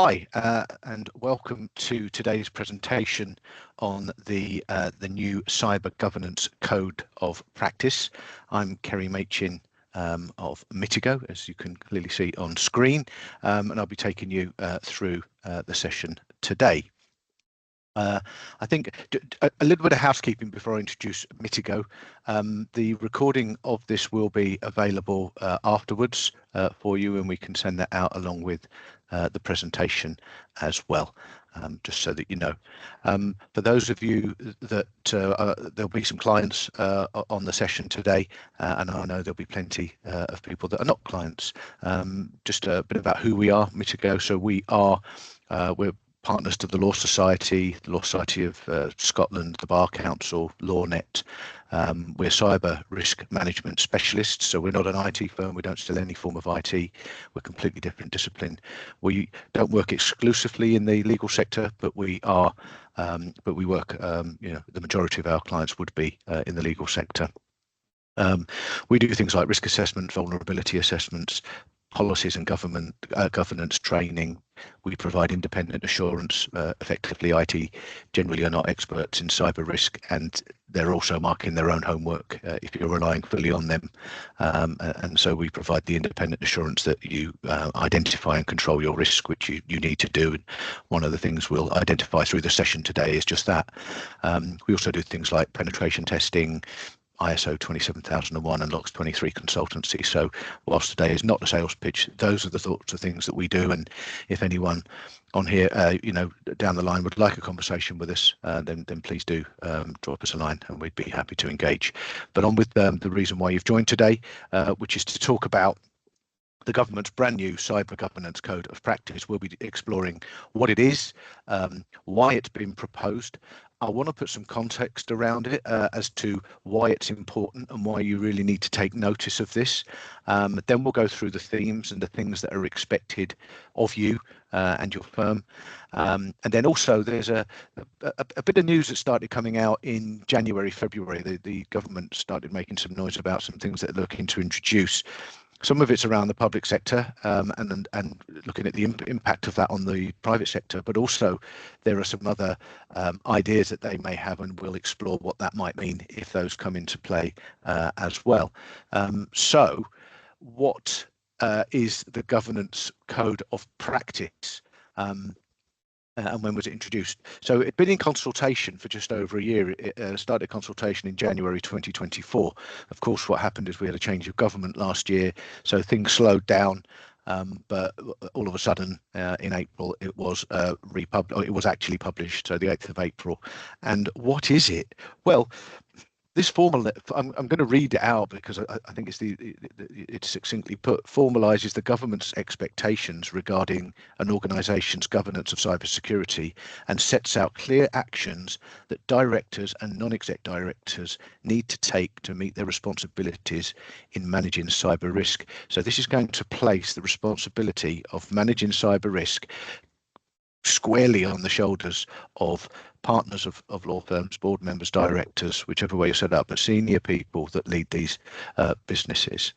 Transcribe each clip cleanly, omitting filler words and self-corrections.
Hi, and welcome to today's presentation on the new Cyber Governance Code of Practice. I'm Kerrie Machin of Mitigo, as you can clearly see on screen, and I'll be taking you through the session today. I think a little bit of housekeeping before I introduce Mitigo. The recording of this will be available afterwards for you, and we can send that out along with the presentation as well, just so that you know. For those of you that there'll be some clients on the session today, and I know there'll be plenty of people that are not clients. Just a bit about who we are, Mitigo. So we're partners to the Law Society of Scotland, the Bar Council, LawNet. We're cyber risk management specialists, so we're not an IT firm. We don't sell any form of IT. We're a completely different discipline. We don't work exclusively in the legal sector, but we are. But we work. The majority of our clients would be in the legal sector. We do things like risk assessment, vulnerability assessments, policies and governance training. We provide independent assurance. Effectively, IT generally are not experts in cyber risk, and they're also marking their own homework if you're relying fully on them. And so we provide the independent assurance that you identify and control your risk, which you need to do. And one of the things we'll identify through the session today is just that. We also do things like penetration testing, ISO 27001 and LOX 23 consultancy. So whilst today is not a sales pitch, those are the sorts of things that we do. And if anyone on here, down the line would like a conversation with us, then please do drop us a line and we'd be happy to engage. But on with the reason why you've joined today, which is to talk about the government's brand new Cyber Governance Code of Practice. We'll be exploring what it is, why it's been proposed. I want to put some context around it as to why it's important and why you really need to take notice of this. Then we'll go through the themes and the things that are expected of you and your firm. And then also there's a bit of news that started coming out in January, February. The government started making some noise about some things that they're looking to introduce. Some of it's around the public sector and looking at the impact of that on the private sector, but also there are some other ideas that they may have, and we'll explore what that might mean if those come into play as well. So what is the Governance Code of Practice? And when was it introduced? So it'd been in consultation for just over a year. It started consultation in January 2024. Of course, what happened is we had a change of government last year, so things slowed down. But all of a sudden, in April, it was it was actually published, so the 8th of April. And what is it? Well, this formal, I'm going to read it out because I think it's succinctly put, formalises the government's expectations regarding an organisation's governance of cybersecurity and sets out clear actions that directors and non-exec directors need to take to meet their responsibilities in managing cyber risk. So this is going to place the responsibility of managing cyber risk squarely on the shoulders of partners of law firms, board members, directors, whichever way you set up, but senior people that lead these businesses.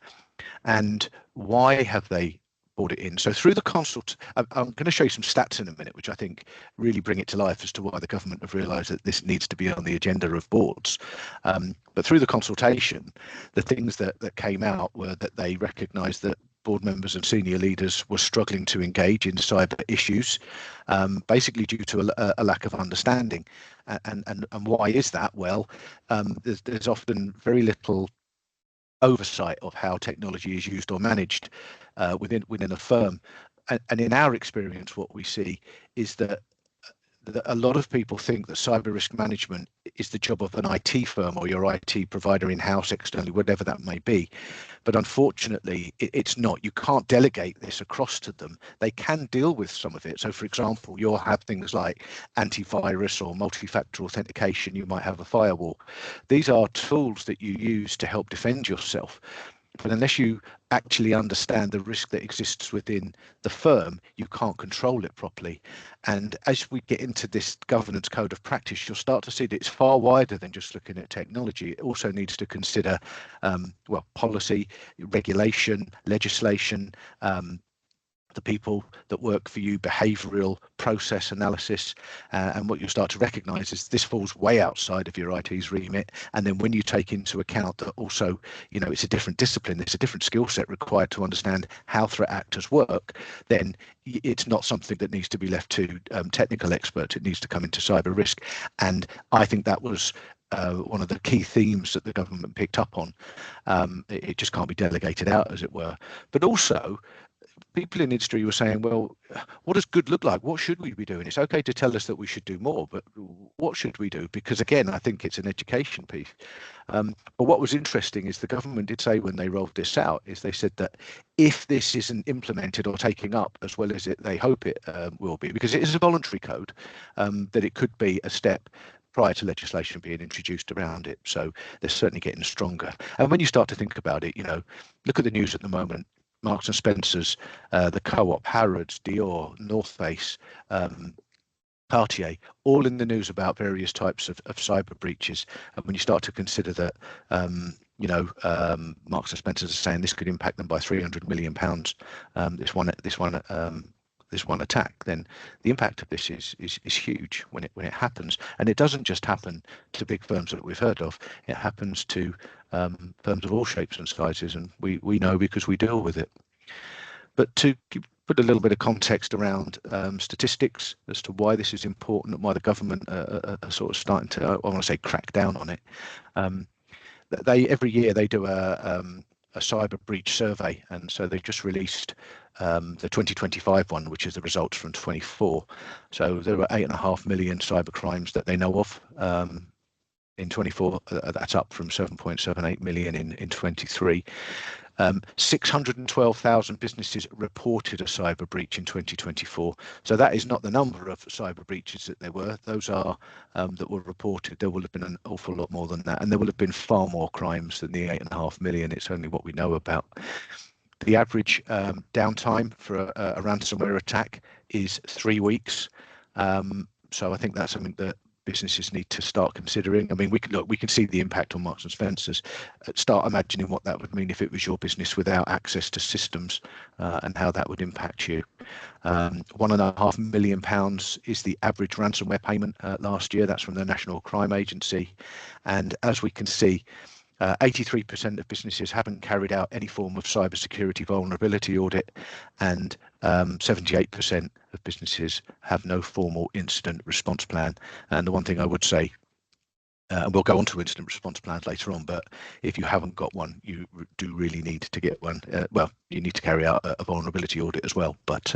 And why have they brought it in? So through the I'm going to show you some stats in a minute, which I think really bring it to life as to why the government have realised that this needs to be on the agenda of boards. But through the consultation, the things that came out were that they recognised that board members and senior leaders were struggling to engage in cyber issues, basically due to a lack of understanding. And why is that? Well, there's often very little oversight of how technology is used or managed within a firm. And in our experience, what we see is that a lot of people think that cyber risk management is the job of an IT firm or your IT provider in-house, externally, whatever that may be. But unfortunately, it's not. You can't delegate this across to them. They can deal with some of it. So, for example, you'll have things like antivirus or multi-factor authentication. You might have a firewall. These are tools that you use to help defend yourself. But unless you actually understand the risk that exists within the firm, you can't control it properly. And as we get into this governance code of practice, you'll start to see that it's far wider than just looking at technology. It also needs to consider, policy, regulation, legislation, the people that work for you, behavioral process analysis, and what you'll start to recognize is this falls way outside of your IT's remit. And then when you take into account that also, it's a different discipline, it's a different skill set required to understand how threat actors work, then it's not something that needs to be left to technical experts. It needs to come into cyber risk. And I think that was one of the key themes that the government picked up on. It just can't be delegated out, as it were. But also, people in industry were saying, well, what does good look like? What should we be doing? It's okay to tell us that we should do more, but what should we do? Because again, I think it's an education piece. But what was interesting is the government did say when they rolled this out, is they said that if this isn't implemented or taking up as well as they hope it will be, because it is a voluntary code, that it could be a step prior to legislation being introduced around it. So they're certainly getting stronger. And when you start to think about it, look at the news at the moment. Marks and Spencer's, the Co-op, Harrods, Dior, North Face, Cartier, all in the news about various types of cyber breaches. And when you start to consider that, Marks and Spencer's are saying this could impact them by £300 million, this one attack, then the impact of this is huge when it happens. And it doesn't just happen to big firms that we've heard of. It happens to firms of all shapes and sizes, and we know because we deal with it. But to put a little bit of context around statistics as to why this is important and why the government are sort of starting to, I want to say, crack down on it. Every year they do a cyber breach survey, and so they just released the 2025 one, which is the results from 24. So there were 8.5 million cyber crimes that they know of in 24. That's up from 7.78 million in 23. 612,000 businesses reported a cyber breach in 2024. So that is not the number of cyber breaches that there were. Those are that were reported. There will have been an awful lot more than that, and there will have been far more crimes than the 8.5 million. It's only what we know about. The average downtime for a ransomware attack is 3 weeks. So I think that's something that businesses need to start considering. I mean, we can see the impact on Marks and Spencer's. Start imagining what that would mean if it was your business without access to systems, and how that would impact you. £1.5 million is the average ransomware payment last year. That's from the National Crime Agency. And as we can see, 83% of businesses haven't carried out any form of cybersecurity vulnerability audit, and 78% of businesses have no formal incident response plan. And the one thing I would say, and we'll go on to incident response plans later on, but if you haven't got one, you do really need to get one. Well, you need to carry out a vulnerability audit as well. But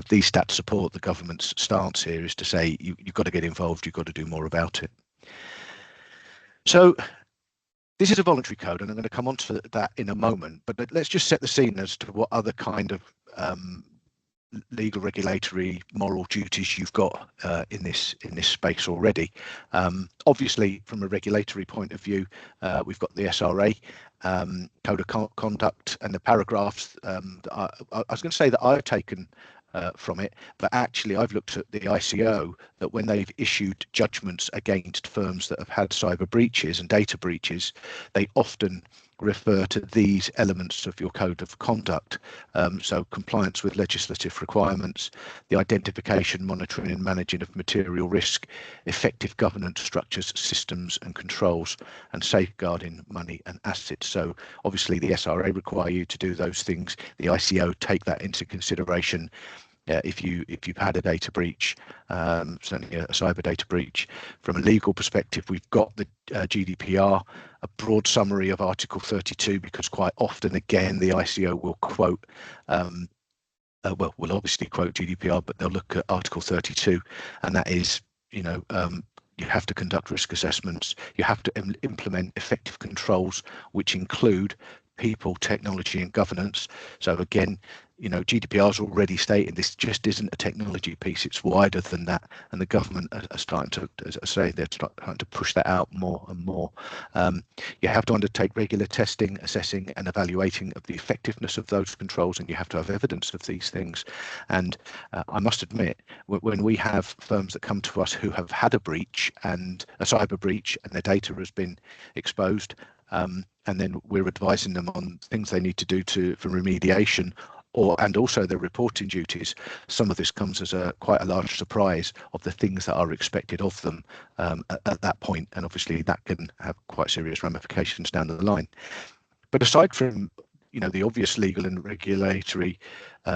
these stats support the government's stance here, is to say you've got to get involved, you've got to do more about it. So this is a voluntary code, and I'm going to come on to that in a moment, but let's just set the scene as to what other kind of legal, regulatory, moral duties you've got in this space already. Obviously, from a regulatory point of view, we've got the SRA, Code of Conduct, and the paragraphs. I was going to say that I've taken from it, but actually I've looked at the ICO, that when they've issued judgments against firms that have had cyber breaches and data breaches, they often refer to these elements of your code of conduct. So compliance with legislative requirements, the identification, monitoring and managing of material risk, effective governance structures, systems and controls, and safeguarding money and assets. So obviously the SRA require you to do those things. The ICO take that into consideration. If you've had a data breach, certainly a cyber data breach. From a legal perspective, we've got the GDPR, a broad summary of Article 32, because quite often, again, the ICO will quote, will obviously quote GDPR, but they'll look at Article 32, and that is, you have to conduct risk assessments, you have to implement effective controls, which include people, technology and governance. So again, GDPR is already stated this just isn't a technology piece, it's wider than that, and the government are starting to, as I say, they're starting to push that out more and more. You have to undertake regular testing, assessing and evaluating of the effectiveness of those controls, and you have to have evidence of these things. And I must admit, when we have firms that come to us who have had a breach, and a cyber breach, and their data has been exposed, and then we're advising them on things they need to do for remediation, and also their reporting duties. Some of this comes as quite a large surprise of the things that are expected of them at that point, and obviously that can have quite serious ramifications down the line. But aside from the obvious legal and regulatory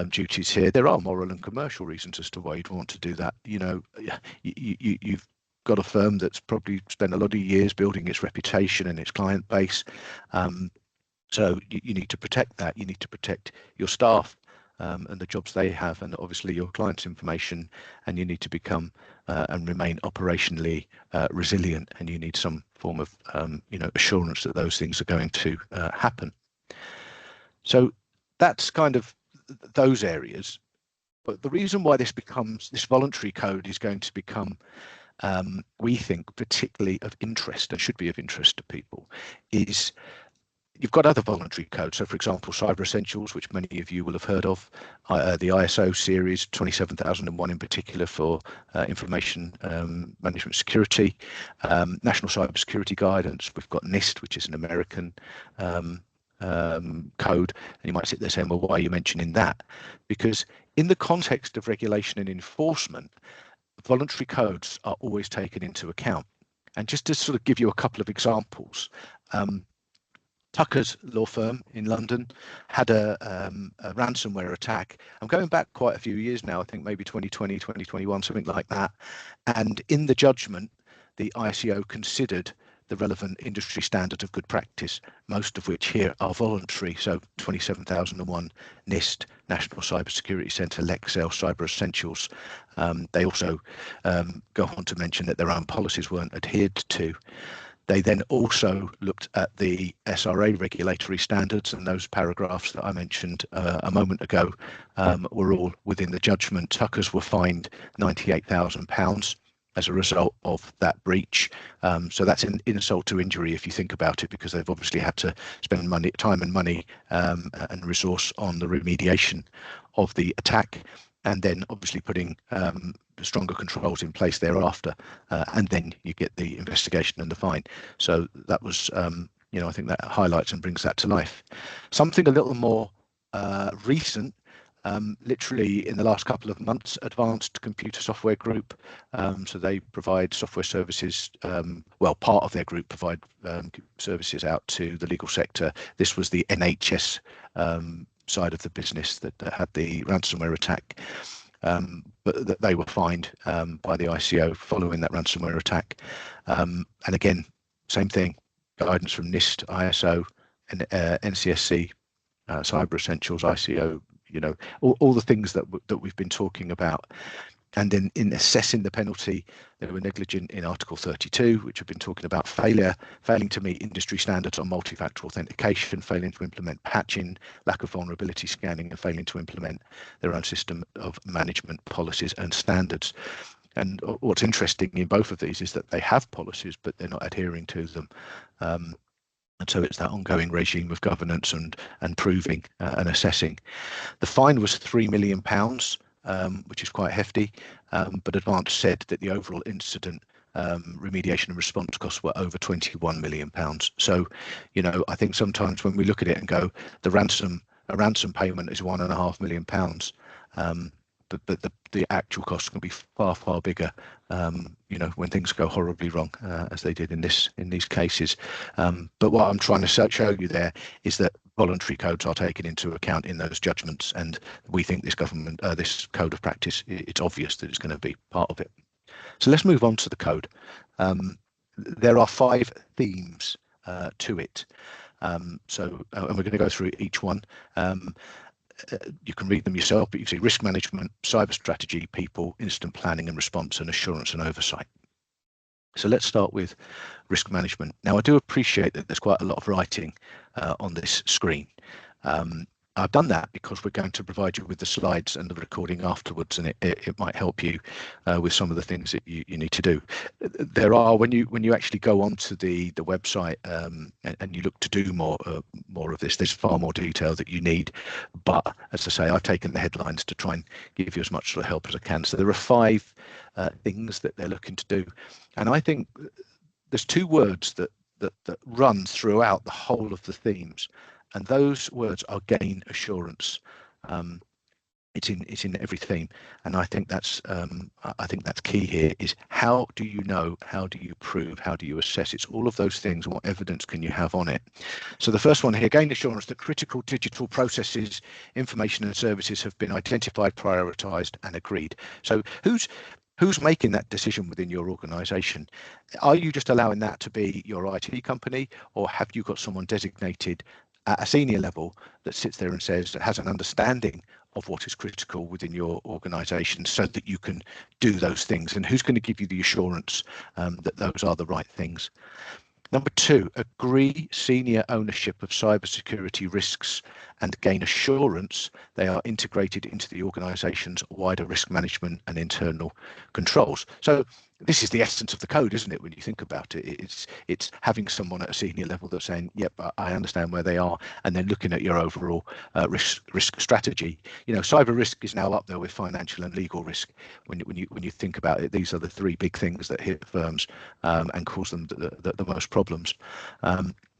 duties here, there are moral and commercial reasons as to why you'd want to do that. You've got a firm that's probably spent a lot of years building its reputation and its client base. So you need to protect that. You need to protect your staff and the jobs they have, and obviously your clients' information. And you need to become and remain operationally resilient. And you need some form of assurance that those things are going to happen. So that's kind of those areas. But the reason why this voluntary code is going to become, we think, particularly of interest and should be of interest to people, is you've got other voluntary codes. So, for example, Cyber Essentials, which many of you will have heard of, the ISO series 27001 in particular for information management security, National Cybersecurity Guidance. We've got NIST, which is an American code, and you might sit there saying, well, why are you mentioning that? Because in the context of regulation and enforcement, voluntary codes are always taken into account. And just to sort of give you a couple of examples, Tucker's law firm in London had a ransomware attack. I'm going back quite a few years now, I think maybe 2020, 2021, something like that. And in the judgment, the ICO considered the relevant industry standard of good practice, most of which here are voluntary. So 27001 NIST, National Cybersecurity Centre, Lexel, Cyber Essentials. They also go on to mention that their own policies weren't adhered to. They then also looked at the SRA regulatory standards, and those paragraphs that I mentioned a moment ago were all within the judgment. Tuckers were fined £98,000 as a result of that breach. So that's an insult to injury if you think about it, because they've obviously had to spend time and money and resource on the remediation of the attack, and then obviously putting stronger controls in place thereafter, and then you get the investigation and the fine. So that was, I think that highlights and brings that to life. Something a little more recent, literally in the last couple of months, Advanced Computer Software Group. So they provide software services. Well, part of their group provide services out to the legal sector. This was the NHS side of the business that had the ransomware attack. But they were fined by the ICO following that ransomware attack. And again, same thing, guidance from NIST, ISO, and NCSC, Cyber Essentials, ICO, all the things that we've been talking about. And then in assessing the penalty, they were negligent in Article 32, which we've been talking about, failing to meet industry standards on multi-factor authentication, failing to implement patching, lack of vulnerability scanning, and failing to implement their own system of management policies and standards. And what's interesting in both of these is that they have policies, but they're not adhering to them. And so it's that ongoing regime of governance and proving and assessing. The fine was £3 million. Which is quite hefty, but Advanced said that the overall incident remediation and response costs were over £21 million. So, I think sometimes when we look at it and go, a ransom payment is £1.5 million, but the actual costs can be far, far bigger, when things go horribly wrong, as they did in these cases. But what I'm trying to show you there is that voluntary codes are taken into account in those judgments, and we think this code of practice, it's obvious that it's going to be part of it. So let's move on to the code. There are 5 themes to it. And we're going to go through each one. You can read them yourself, but you see risk management, cyber strategy, people, incident planning and response, and assurance and oversight. So let's start with risk management. Now, I do appreciate that there's quite a lot of writing on this screen. I've done that because we're going to provide you with the slides and the recording afterwards, and it might help you with some of the things that you need to do. There are, when you actually go onto the website and you look to do more of this, there's far more detail that you need. But as I say, I've taken the headlines to try and give you as much sort of help as I can. So there are 5 things that they're looking to do, and I think there's 2 words that run throughout the whole of the themes. And those words are gain assurance It's in every theme, and I think that's key here. Is how do you know, how do you prove, how do you assess? It's all of those things, and what evidence can you have on it? So the first one here, gain assurance that critical digital processes, information and services have been identified, prioritized and agreed. So who's making that decision within your organization? Are you just allowing that to be your IT company, or have you got someone designated at a senior level that sits there and says, that has an understanding of what is critical within your organization, so that you can do those things? And who's going to give you the assurance that those are the right things? Number two, agree senior ownership of cybersecurity risks and gain assurance they are integrated into the organization's wider risk management and internal controls. So this is the essence of the code, isn't it? When you think about it, it's having someone at a senior level that's saying, yep, I understand where they are, and then looking at your overall risk strategy. You know, cyber risk is now up there with financial and legal risk. When you think about it, these are the three big things that hit firms and cause them the most problems.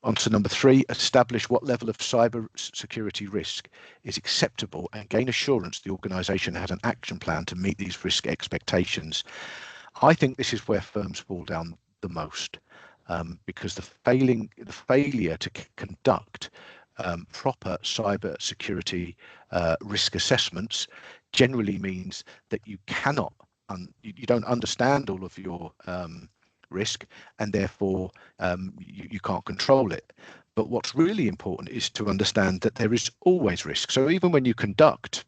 On to number three, establish what level of cyber security risk is acceptable and gain assurance the organisation has an action plan to meet these risk expectations. I think this is where firms fall down the most, because the failure to conduct proper cyber security risk assessments generally means that you cannot, you don't understand all of your risk, and therefore you can't control it. But what's really important is to understand that there is always risk. So even when you conduct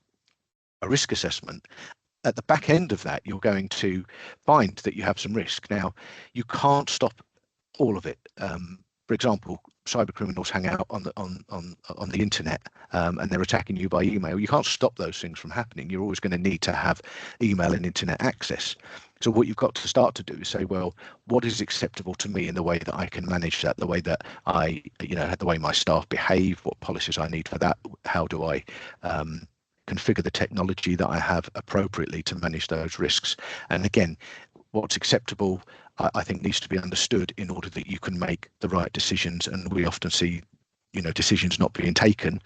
a risk assessment, at the back end of that, you're going to find that you have some risk. Now, you can't stop all of it. For example, cyber criminals hang out on the internet, and they're attacking you by email. You can't stop those things from happening. You're always going to need to have email and internet access. So what you've got to start to do is say, well, what is acceptable to me in the way that I can manage that, the way that I, the way my staff behave, what policies I need for that, how do I configure the technology that I have appropriately to manage those risks. And again, what's acceptable, I think, needs to be understood in order that you can make the right decisions. And we often see, decisions not being taken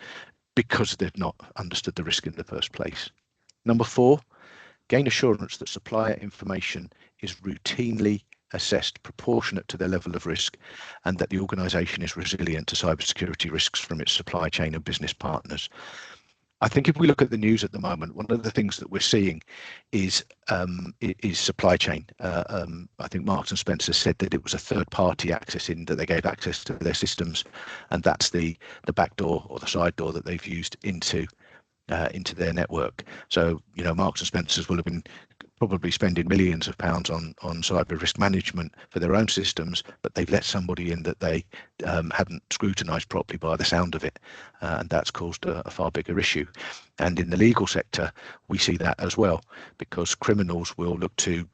because they've not understood the risk in the first place. Number four, gain assurance that supplier information is routinely assessed proportionate to their level of risk, and that the organisation is resilient to cybersecurity risks from its supply chain and business partners. I think if we look at the news at the moment, one of the things that we're seeing is supply chain. I think Marks and Spencer said that it was a third-party accessing, that they gave access to their systems, and that's the back door or the side door that they've used into their network. So Marks and Spencers will have been probably spending millions of pounds on cyber risk management for their own systems, but they've let somebody in that they hadn't scrutinized properly by the sound of it, and that's caused a far bigger issue. And in the legal sector, we see that as well, because criminals will look to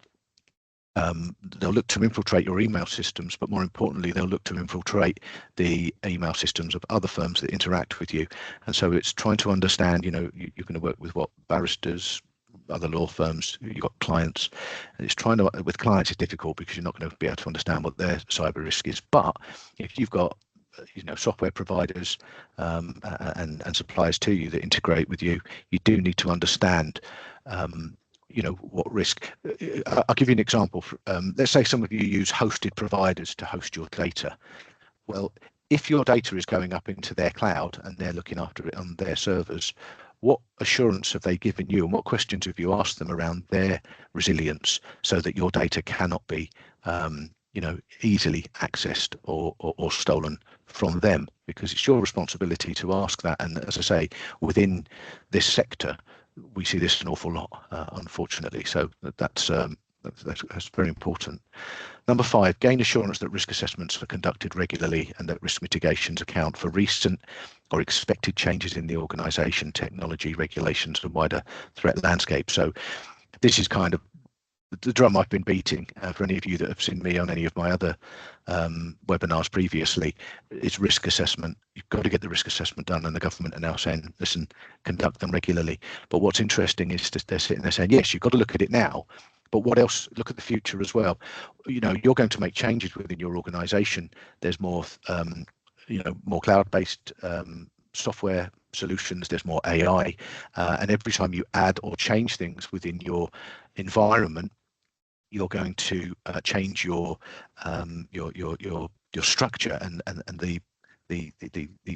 infiltrate your email systems, but more importantly, they'll look to infiltrate the email systems of other firms that interact with you. And so it's trying to understand, you're going to work with what barristers, other law firms, you've got clients, and it's trying to, with clients, it's difficult because you're not going to be able to understand what their cyber risk is. But if you've got software providers and suppliers to you that integrate with you, you do need to understand what risk. I'll give you an example. Let's say some of you use hosted providers to host your data. Well, if your data is going up into their cloud and they're looking after it on their servers, what assurance have they given you, and what questions have you asked them around their resilience, so that your data cannot be easily accessed or stolen from them? Because it's your responsibility to ask that. And as I say, within this sector, we see this an awful lot, unfortunately. So that's very important. Number five, gain assurance that risk assessments are conducted regularly and that risk mitigations account for recent or expected changes in the organisation, technology, regulations, and wider threat landscape. So this is kind of the drum I've been beating for any of you that have seen me on any of my other webinars previously. It's risk assessment. You've got to get the risk assessment done, and the government are now saying, listen, conduct them regularly. But what's interesting is that they're sitting there saying, yes, you've got to look at it now, but what else? Look at the future as well. You're going to make changes within your organisation. There's more more cloud-based software solutions, there's more AI, and every time you add or change things within your environment, you're going to change your structure and the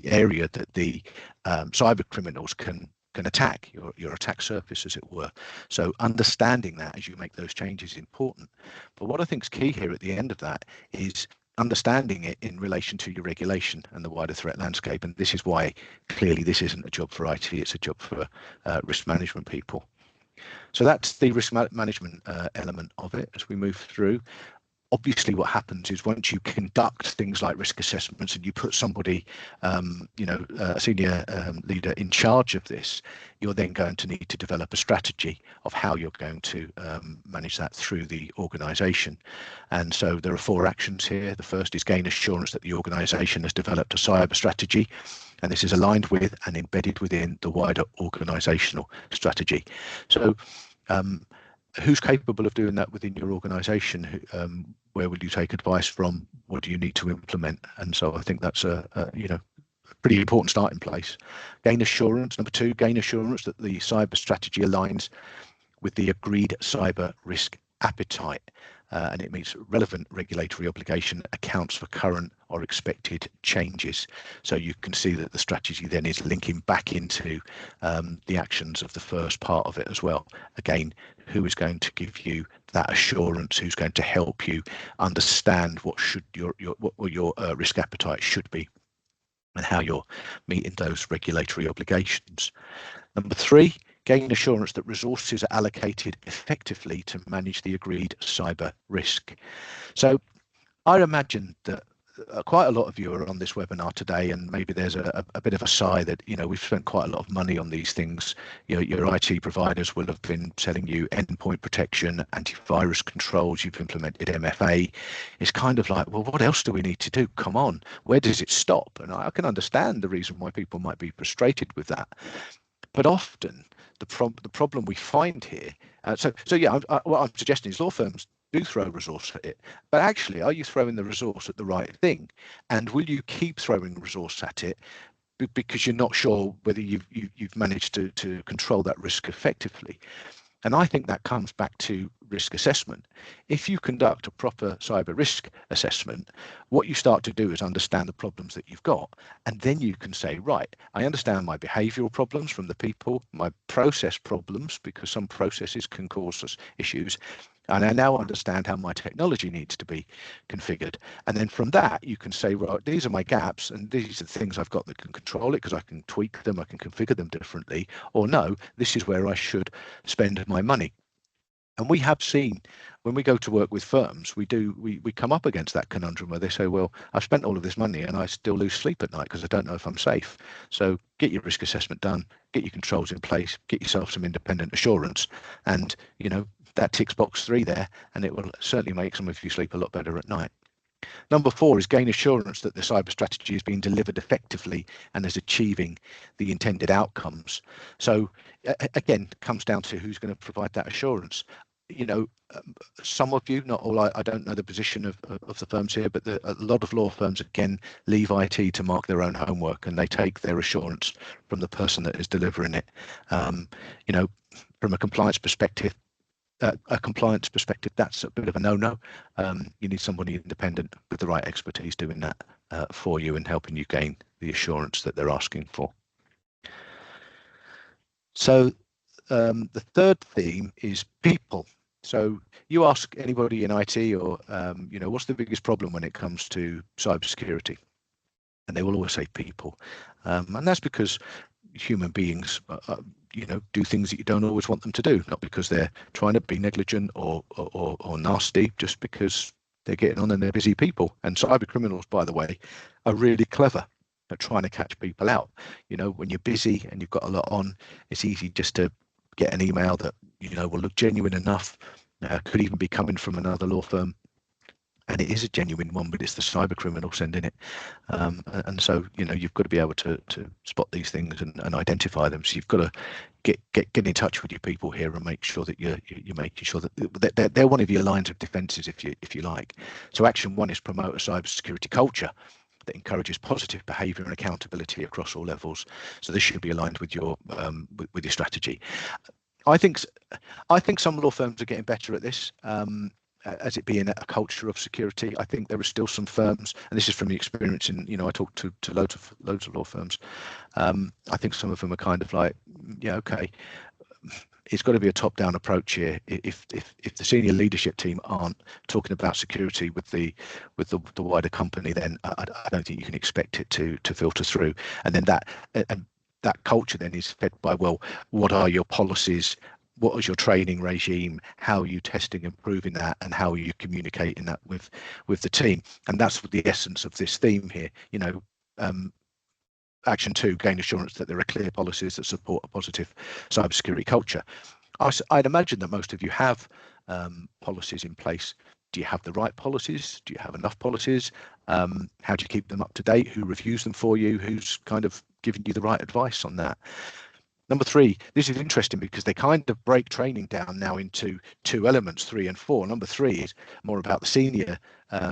area that the cyber criminals can attack your attack surface, as it were. So understanding that as you make those changes is important. But what I think is key here at the end of that is understanding it in relation to your regulation and the wider threat landscape. And this is why clearly this isn't a job for IT, it's a job for risk management people. So that's the risk management element of it as we move through. Obviously, what happens is once you conduct things like risk assessments and you put somebody, a senior leader in charge of this, you're then going to need to develop a strategy of how you're going to manage that through the organisation. And so there are 4 actions here. The first is gain assurance that the organisation has developed a cyber strategy, and this is aligned with and embedded within the wider organisational strategy. So who's capable of doing that within your organisation? Where will you take advice from? What do you need to implement? And so I think that's a pretty important starting place. Gain assurance. Number 2, gain assurance that the cyber strategy aligns with the agreed cyber risk appetite, and it meets relevant regulatory obligation, accounts for current or expected changes. So you can see that the strategy then is linking back into the actions of the first part of it as well. Again, who is going to give you that assurance? Who's going to help you understand what should your risk appetite should be, and how you're meeting those regulatory obligations. Number 3, gain assurance that resources are allocated effectively to manage the agreed cyber risk. So I imagine that quite a lot of you are on this webinar today, and maybe there's a bit of a sigh that we've spent quite a lot of money on these things. Your IT providers will have been selling you endpoint protection, antivirus controls, you've implemented MFA. It's kind of like, well, what else do we need to do? Come on, where does it stop? And I can understand the reason why people might be frustrated with that. But often the problem we find here, what I'm suggesting is law firms do throw resource at it, but actually, are you throwing the resource at the right thing? And will you keep throwing resource at it because you're not sure whether you've managed to control that risk effectively? And I think that comes back to risk assessment. If you conduct a proper cyber risk assessment, what you start to do is understand the problems that you've got. And then you can say, right, I understand my behavioral problems from the people, my process problems, because some processes can cause us issues. And I now understand how my technology needs to be configured. And then from that, you can say, right, these are my gaps, and these are the things I've got that can control it, because I can tweak them, I can configure them differently. Or no, this is where I should spend my money. And we have seen when we go to work with firms, we come up against that conundrum where they say, well, I've spent all of this money and I still lose sleep at night because I don't know if I'm safe. So get your risk assessment done, get your controls in place, get yourself some independent assurance, and that ticks box 3 there, and it will certainly make some of you sleep a lot better at night. Number 4 is gain assurance that the cyber strategy is being delivered effectively and is achieving the intended outcomes. So again, it comes down to who's going to provide that assurance. Some of you, not all, I don't know the position of the firms here, but a lot of law firms, again, leave IT to mark their own homework, and they take their assurance from the person that is delivering it. From a compliance perspective, that's a bit of a no-no. You need somebody independent with the right expertise doing that for you and helping you gain the assurance that they're asking for. So the third theme is people. So you ask anybody in IT or, what's the biggest problem when it comes to cybersecurity? And they will always say people. And that's because human beings do things that you don't always want them to do, not because they're trying to be negligent or nasty, just because they're getting on and they're busy people. And cyber criminals, by the way, are really clever at trying to catch people out. When you're busy and you've got a lot on, it's easy just to get an email that will look genuine enough, could even be coming from another law firm, and it is a genuine one, but it's the cyber criminal sending it. And so you've got to be able to spot these things and identify them. So you've got to get in touch with your people here and make sure that you're making sure that they're one of your lines of defences, if you like. So action 1 is promote a cybersecurity culture. that encourages positive behaviour and accountability across all levels. So this should be aligned with your strategy. I think some law firms are getting better at this. As it being a culture of security, I think there are still some firms, and this is from the experience in, I talked to loads of law firms. I think some of them are kind of like, yeah, okay, it's got to be a top-down approach here. If the senior leadership team aren't talking about security with the wider company, then I don't think you can expect it to filter through. And then that culture then is fed by, well, what are your policies? What is your training regime? How are you testing and proving that? And how are you communicating that with the team? And that's the essence of this theme here. Action 2, gain assurance that there are clear policies that support a positive cybersecurity culture. I'd imagine that most of you have policies in place. Do you have the right policies? Do you have enough policies? How do you keep them up to date? Who reviews them for you? Who's kind of giving you the right advice on that? Number 3, this is interesting because they kind of break training down now into 2 elements, 3 and 4. Number 3 is more about the senior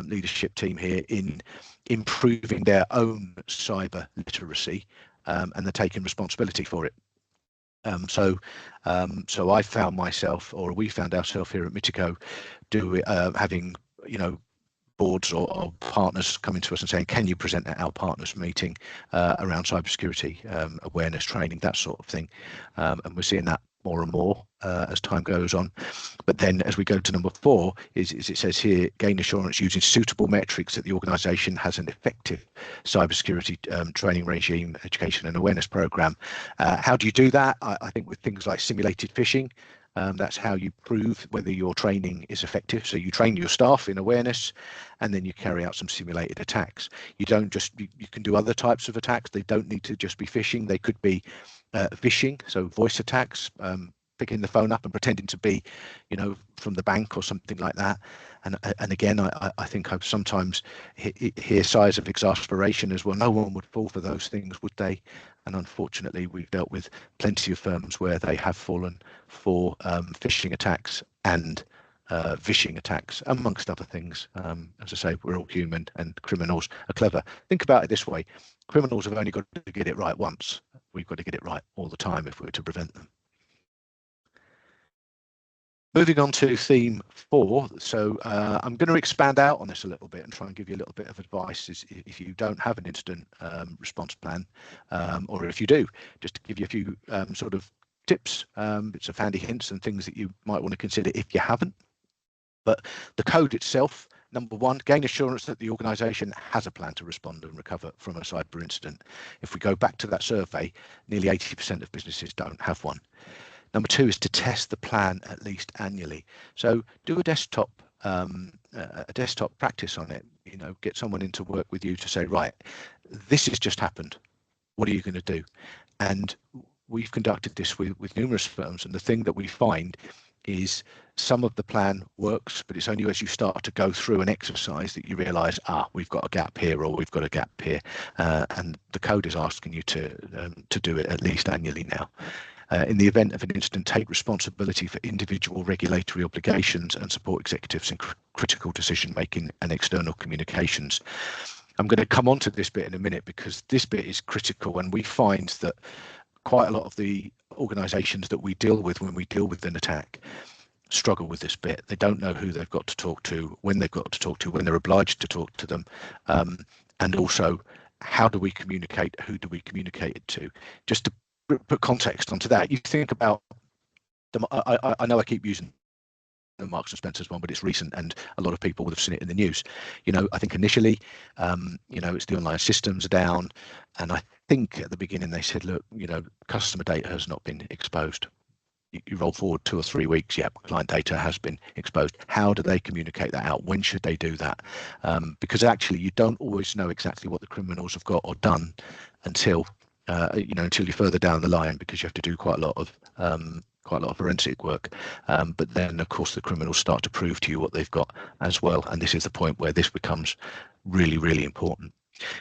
leadership team here in improving their own cyber literacy, and they're taking responsibility for it. So I found myself, or we found ourselves here at Mitigo, having boards or partners coming to us and saying, can you present at our partners meeting around cybersecurity awareness training, that sort of thing. And we're seeing that more and more as time goes on. But then as we go to number 4, is it says here, gain assurance using suitable metrics that the organisation has an effective cybersecurity training regime, education and awareness programme. How do you do that? I think with things like simulated phishing. That's how you prove whether your training is effective. So you train your staff in awareness, and then you carry out some simulated attacks. You don't just, you can do other types of attacks. They don't need to just be phishing. They could be phishing, so voice attacks, picking the phone up and pretending to be, from the bank or something like that. And again, I think I've sometimes hear sighs of exasperation as well. No one would fall for those things, would they? And unfortunately, we've dealt with plenty of firms where they have fallen for phishing attacks and phishing attacks, amongst other things. As I say, we're all human and criminals are clever. Think about it this way. Criminals have only got to get it right once. We've got to get it right all the time if we're to prevent them. Moving on to theme 4, so I'm going to expand out on this a little bit and try and give you a little bit of advice if you don't have an incident response plan, or if you do, just to give you a few sort of tips, bits of handy hints and things that you might want to consider if you haven't. But the code itself, number 1, gain assurance that the organisation has a plan to respond and recover from a cyber incident. If we go back to that survey, nearly 80% of businesses don't have one. Number 2 is to test the plan at least annually. So do a desktop practice on it. Get someone in to work with you to say, right, this has just happened. What are you going to do? And we've conducted this with numerous firms, and the thing that we find is some of the plan works, but it's only as you start to go through an exercise that you realise, we've got a gap here, or we've got a gap here, and the code is asking you to do it at least annually now. In the event of an incident, take responsibility for individual regulatory obligations and support executives in critical decision making and external communications. I'm going to come on to this bit in a minute because this bit is critical, and we find that quite a lot of the organisations that we deal with when we deal with an attack struggle with this bit. They don't know who they've got to talk to, when they've got to talk to, when they're obliged to talk to them, and also how do we communicate, who do we communicate it to. Just to put context onto that, you think about them. I know I keep using the Marks and Spencer's one, but it's recent and a lot of people would have seen it in the news. I think initially, it's the online systems are down, and I think at the beginning they said, look, customer data has not been exposed. You roll forward 2 or 3 weeks, client data has been exposed. How do they communicate that out? When should they do that? Because actually you don't always know exactly what the criminals have got or done until you're further down the line, because you have to do quite a lot of forensic work. But then, of course, the criminals start to prove to you what they've got as well. And this is the point where this becomes really, really important.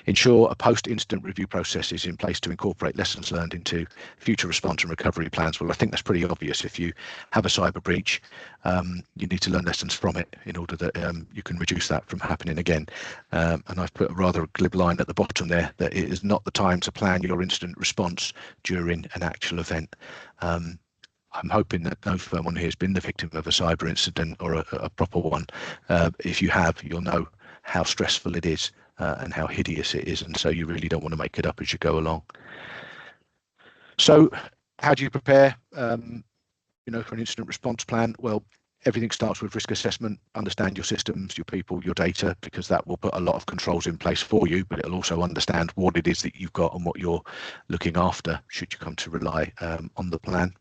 Ensure a post-incident review process is in place to incorporate lessons learned into future response and recovery plans. Well, I think that's pretty obvious. If you have a cyber breach, you need to learn lessons from it in order that you can reduce that from happening again. And I've put a rather glib line at the bottom there that it is not the time to plan your incident response during an actual event. I'm hoping that no firm on here has been the victim of a cyber incident or a proper one. If you have, you'll know how stressful it is and how hideous it is, and so you really don't want to make it up as you go along. So how do you prepare for an incident response plan? Well, everything starts with risk assessment. Understand your systems, your people, your data, because that will put a lot of controls in place for you, but it'll also understand what it is that you've got and what you're looking after should you come to rely on the plan.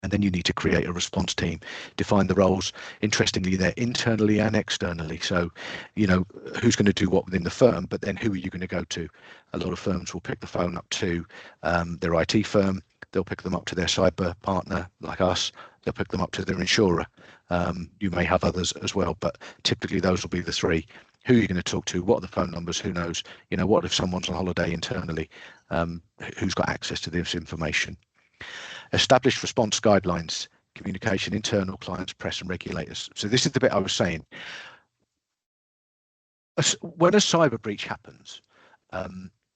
And then you need to create a response team, define the roles. Interestingly, they're internally and externally. So, who's going to do what within the firm, but then who are you going to go to? A lot of firms will pick the phone up to their IT firm. They'll pick them up to their cyber partner like us. They'll pick them up to their insurer. You may have others as well, but typically those will be the three. Who are you going to talk to? What are the phone numbers? Who knows? What if someone's on holiday internally? Who's got access to this information? Established response guidelines, communication, internal, clients, press and regulators. So this is the bit I was saying. When a cyber breach happens,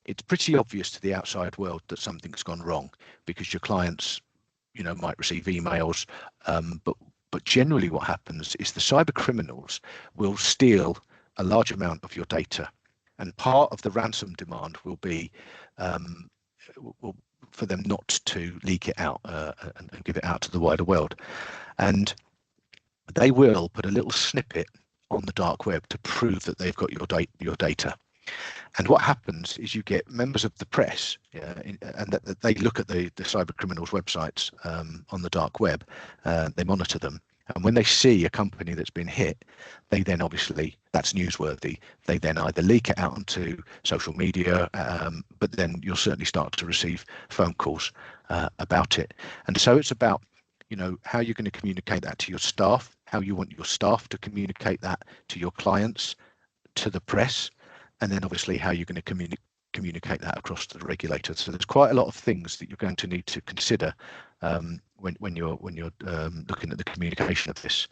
it's pretty obvious to the outside world that something's gone wrong because your clients, might receive emails, but generally what happens is the cyber criminals will steal a large amount of your data, and part of the ransom demand will be for them not to leak it out and give it out to the wider world. And they will put a little snippet on the dark web to prove that they've got your data. And what happens is you get members of the press, and that they look at the cyber criminals' websites on the dark web, they monitor them. And when they see a company that's been hit, they then obviously, that's newsworthy. They then either leak it out onto social media, but then you'll certainly start to receive phone calls about it. And so it's about, how you're going to communicate that to your staff, how you want your staff to communicate that to your clients, to the press, and then obviously how you're going to communicate that across to the regulator. So there's quite a lot of things that you're going to need to consider when you're looking at the communication of this.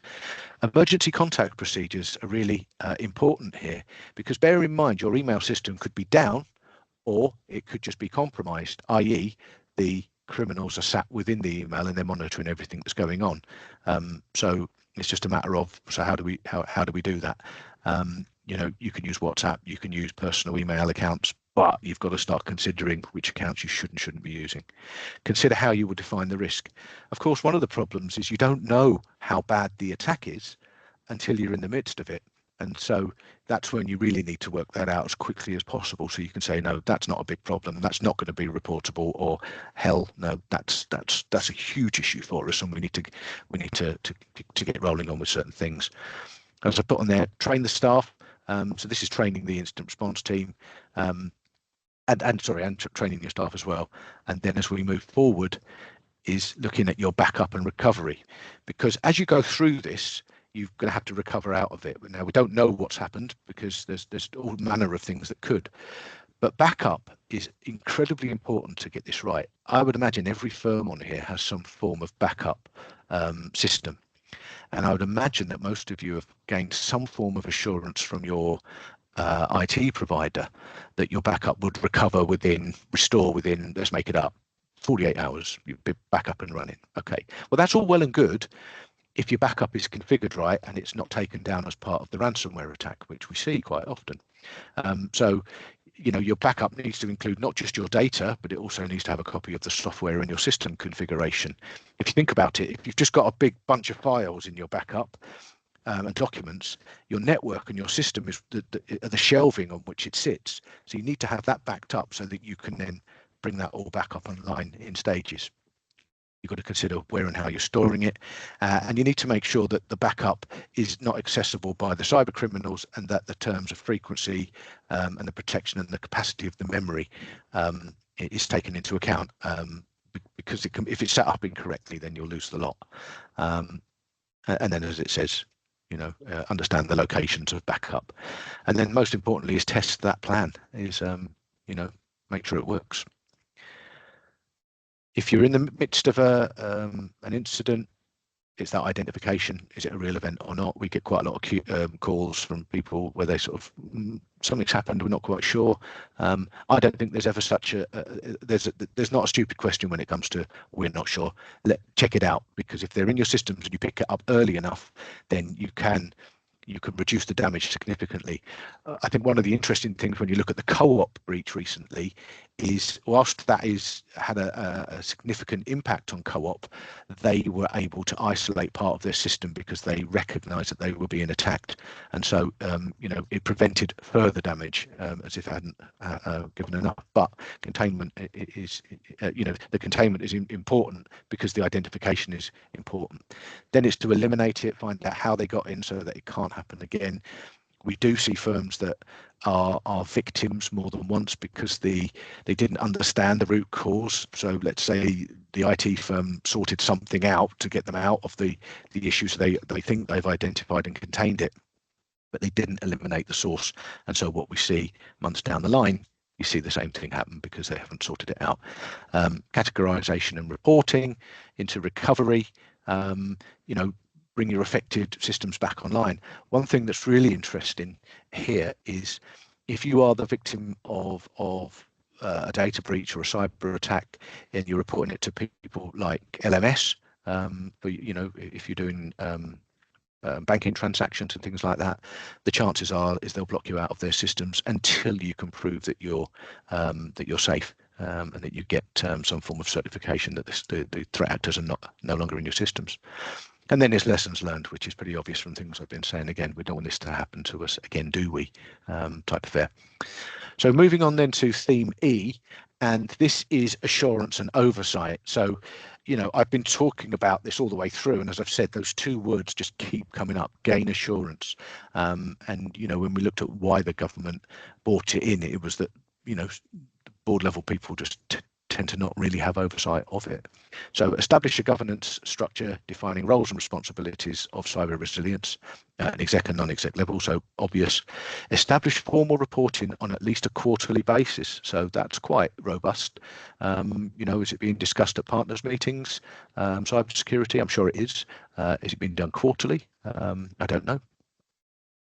Emergency contact procedures are really important here, because bear in mind your email system could be down or it could just be compromised, i.e. the criminals are sat within the email and they're monitoring everything that's going on. So it's just a matter of, so how do we do that? You can use WhatsApp, you can use personal email accounts, but you've got to start considering which accounts you should and shouldn't be using. Consider how you will define the risk. Of course, one of the problems is you don't know how bad the attack is until you're in the midst of it. And so that's when you really need to work that out as quickly as possible, so you can say, no, that's not a big problem, that's not going to be reportable, or hell no, that's a huge issue for us, and we need to get rolling on with certain things. As I put on there, train the staff. So this is training the incident response team, and training your staff as well. And then as we move forward, is looking at your backup and recovery, because as you go through this, you're going to have to recover out of it. Now, we don't know what's happened because there's all manner of things that could, but backup is incredibly important to get this right. I would imagine every firm on here has some form of backup system. And I would imagine that most of you have gained some form of assurance from your IT provider that your backup would restore within, let's make it up, 48 hours, you'd be back up and running. Okay, well, that's all well and good if your backup is configured right and it's not taken down as part of the ransomware attack, which we see quite often. So your backup needs to include not just your data, but it also needs to have a copy of the software and your system configuration. If you think about it, if you've just got a big bunch of files in your backup and documents, your network and your system is the shelving on which it sits. So you need to have that backed up so that you can then bring that all back up online in stages. You've got to consider where and how you're storing it, and you need to make sure that the backup is not accessible by the cyber criminals, and that the terms of frequency and the protection and the capacity of the memory is taken into account, because if it's set up incorrectly, then you'll lose the lot. And then, as it says, understand the locations of backup, and then most importantly is test that plan. Is make sure it works. If you're in the midst of an incident, it's that identification. Is it a real event or not? We get quite a lot of calls from people where they sort of something's happened, we're not quite sure. I don't think there's ever such there's not a stupid question when it comes to we're not sure. Check it out, because if they're in your systems and you pick it up early enough, then you can reduce the damage significantly. I think one of the interesting things when you look at the co-op breach recently is, whilst that had a significant impact on co-op, they were able to isolate part of their system because they recognized that they were being attacked, and so it prevented further damage, as if it hadn't given enough. But containment is the containment is important because the identification is important. Then it's to eliminate it, find out how they got in so that it can't happen again. We do see firms that are victims more than once because they didn't understand the root cause. So let's say the IT firm sorted something out to get them out of the issues they think they've identified and contained it, but they didn't eliminate the source. And so what we see months down the line, you see the same thing happen because they haven't sorted it out. Categorization and reporting into recovery. Bring your affected systems back online. One thing that's really interesting here is if you are the victim of a data breach or a cyber attack and you're reporting it to people like LMS, if you're doing banking transactions and things like that, the chances are they'll block you out of their systems until you can prove that you're safe, and that you get some form of certification that the threat actors are no longer in your systems. And then there's lessons learned, which is pretty obvious from things I've been saying. Again, we don't want this to happen to us again, do we? Type affair. So moving on then to theme E, and this is assurance and oversight. So, I've been talking about this all the way through, and as I've said, those two words just keep coming up: gain assurance. And when we looked at why the government brought it in, it was that board level people just tend to not really have oversight of it. So establish a governance structure defining roles and responsibilities of cyber resilience at exec and non-exec level. So obvious. Establish formal reporting on at least a quarterly basis. So that's quite robust. Is it being discussed at partners meetings? Cybersecurity, I'm sure it is. Is it being done quarterly? I don't know.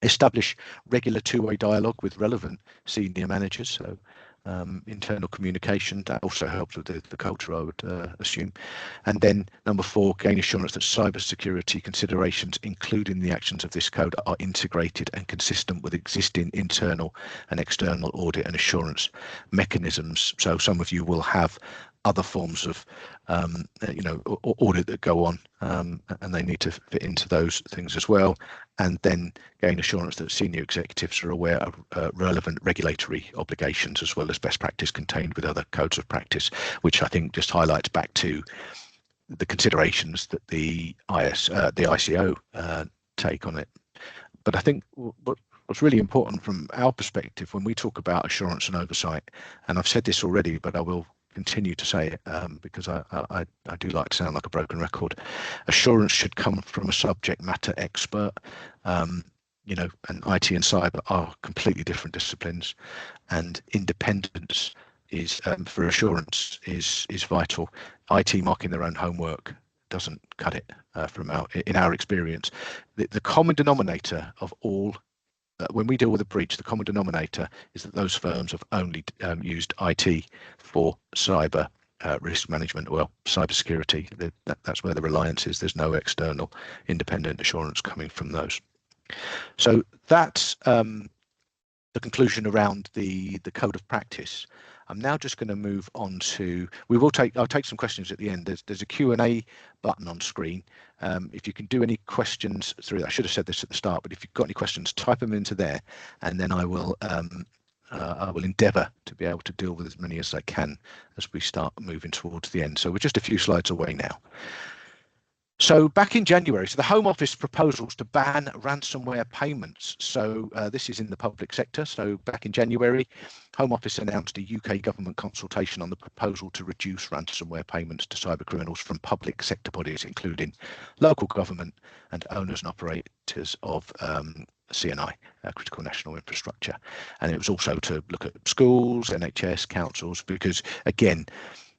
Establish regular two-way dialogue with relevant senior managers. So internal communication, that also helps with the culture, I would assume. And then number 4, gain assurance that cybersecurity considerations, including the actions of this code, are integrated and consistent with existing internal and external audit and assurance mechanisms. So some of you will have other forms of audit that go on, and they need to fit into those things as well. And then gain assurance that senior executives are aware of relevant regulatory obligations as well as best practice contained with other codes of practice, which I think just highlights back to the considerations that the ICO take on it. But I think what's really important from our perspective when we talk about assurance and oversight, and I've said this already, but I will continue to say it because I do like to sound like a broken record. Assurance should come from a subject matter expert. And IT and cyber are completely different disciplines, and independence is for assurance is vital. IT marking their own homework doesn't cut it in our experience. The common denominator of all when we deal with a breach, the common denominator is that those firms have only used IT for cyber risk management, well, cybersecurity. That's where the reliance is. There's no external independent assurance coming from those. So that's the conclusion around the code of practice. I'm now just going to move on to, I'll take some questions at the end. There's a Q&A button on screen. If you can do any questions through, I should have said this at the start, but if you've got any questions, type them into there, and then I will endeavour to be able to deal with as many as I can as we start moving towards the end. So we're just a few slides away now. So back in January, so the Home Office proposals to ban ransomware payments. So this is in the public sector. So back in January, Home Office announced a UK government consultation on the proposal to reduce ransomware payments to cyber criminals from public sector bodies, including local government and owners and operators of CNI, critical national infrastructure. And it was also to look at schools, NHS, councils, because again,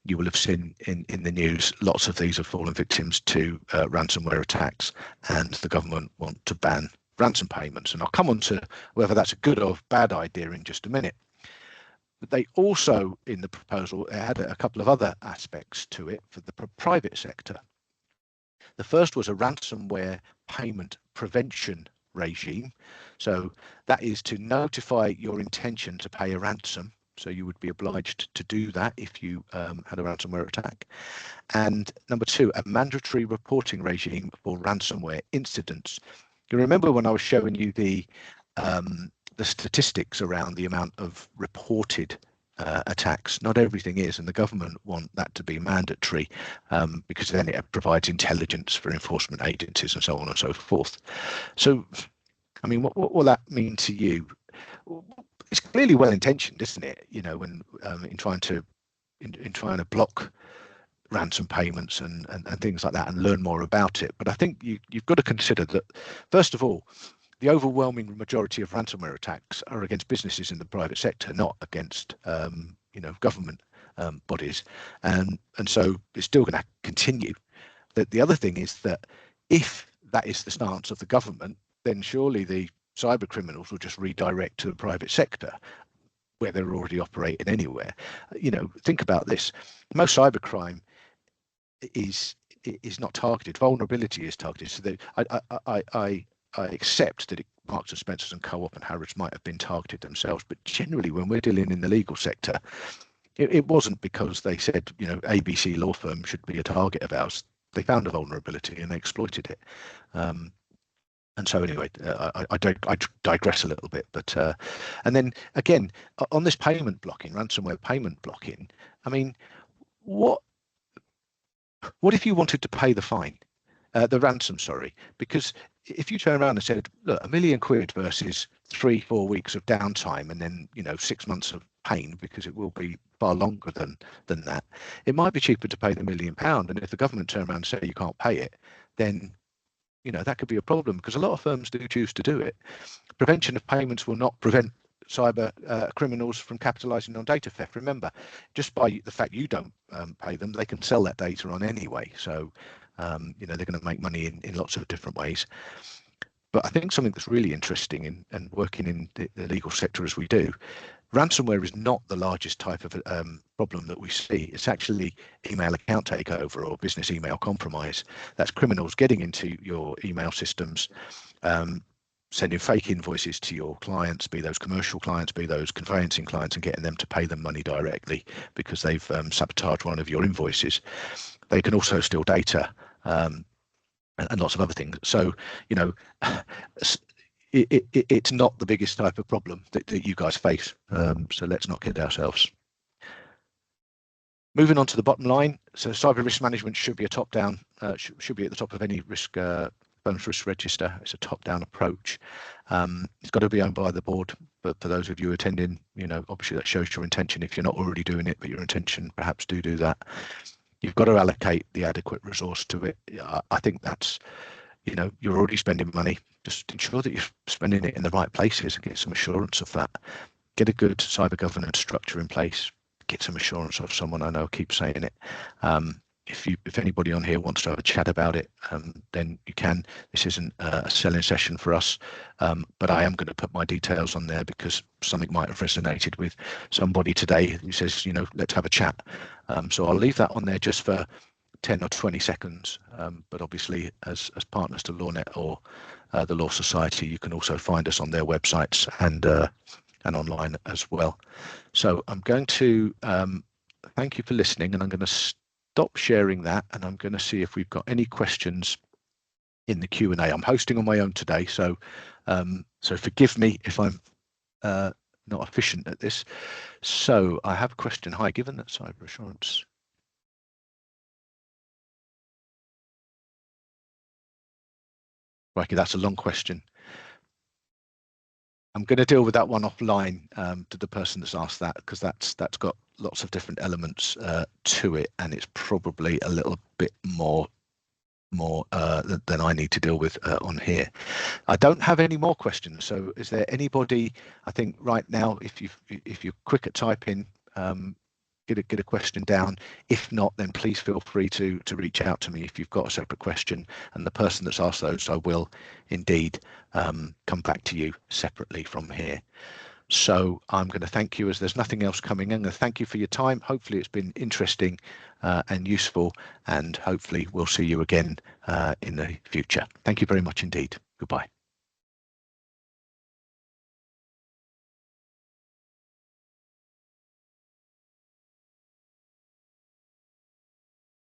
you will have seen in the news, lots of these have fallen victims to ransomware attacks, and the government want to ban ransom payments. And I'll come on to whether that's a good or bad idea in just a minute. But they also, in the proposal, had a couple of other aspects to it for the private sector. The first was a ransomware payment prevention regime. So that is to notify your intention to pay a ransom. So you would be obliged to do that if you had a ransomware attack. And number two, a mandatory reporting regime for ransomware incidents. You remember when I was showing you the statistics around the amount of reported attacks? Not everything is, and the government want that to be mandatory because then it provides intelligence for enforcement agencies and so on and so forth. So, I mean, what will that mean to you? It's clearly well intentioned, isn't it? You know, when in trying to block ransom payments and things like that and learn more about it. But I think you've got to consider that, first of all, the overwhelming majority of ransomware attacks are against businesses in the private sector, not against government bodies, and so it's still going to continue. The other thing is that if that is the stance of the government, then surely the cyber criminals will just redirect to the private sector where they're already operating anywhere. You know, think about this: most cybercrime is not targeted. Vulnerability is targeted. So I accept that Marks and Spencers and Co-op and Harrods might have been targeted themselves, but generally, when we're dealing in the legal sector, it wasn't because they said, you know, ABC law firm should be a target of ours. They found a vulnerability and they exploited it. And so anyway, I digress a little bit, but and then again on this payment blocking, ransomware payment blocking. I mean, what if you wanted to pay the fine, the ransom? Sorry, because if you turn around and said, look, £1 million versus 3-4 weeks of downtime, and then 6 months of pain, because it will be far longer than that, it might be cheaper to pay the £1 million. And if the government turn around and say you can't pay it, then that could be a problem, because a lot of firms do choose to do it. Prevention of payments will not prevent cyber criminals from capitalizing on data theft. Remember, just by the fact you don't pay them, they can sell that data on anyway. So, they're going to make money in lots of different ways. But I think something that's really interesting and working in the legal sector as we do, ransomware is not the largest type of problem that we see. It's actually email account takeover or business email compromise. That's criminals getting into your email systems, sending fake invoices to your clients, be those commercial clients, be those conveyancing clients, and getting them to pay them money directly because they've sabotaged one of your invoices. They can also steal data and lots of other things. So, it's not the biggest type of problem that you guys face. So let's not kid ourselves. Moving on to the bottom line. So cyber risk management should be a top-down, should be at the top of any firm's risk register. It's a top-down approach. It's got to be owned by the board. But for those of you attending, obviously that shows your intention. If you're not already doing it, but your intention, perhaps do that. You've got to allocate the adequate resource to it. I think that's, you're already spending money. Just ensure that you're spending it in the right places and get some assurance of that. Get a good cyber governance structure in place. Get some assurance of someone. I know I keep saying it. If anybody on here wants to have a chat about it, then you can. This isn't a selling session for us, but I am going to put my details on there because something might have resonated with somebody today who says, let's have a chat. So I'll leave that on there just for 10 or 20 seconds. But obviously, as partners to LawNet or the Law Society, you can also find us on their websites and online as well. So I'm going to thank you for listening, and I'm going to stop sharing that, and I'm going to see if we've got any questions in the Q&A. I'm hosting on my own today, so forgive me if I'm not efficient at this. So I have a question. Hi, given that cyber assurance Righty, that's a long question. I'm going to deal with that one offline to the person that's asked that, because that's got lots of different elements to it, and it's probably a little bit more than I need to deal with on here. I don't have any more questions. So is there anybody, I think right now, if you're quick at typing, get a question down. If not, then please feel free to reach out to me if you've got a separate question, and the person that's asked those, I will indeed come back to you separately from here. So I'm going to thank you, as there's nothing else coming in. I'm going to thank you for your time. Hopefully it's been interesting and useful, and hopefully we'll see you again in the future. Thank you very much indeed. Goodbye.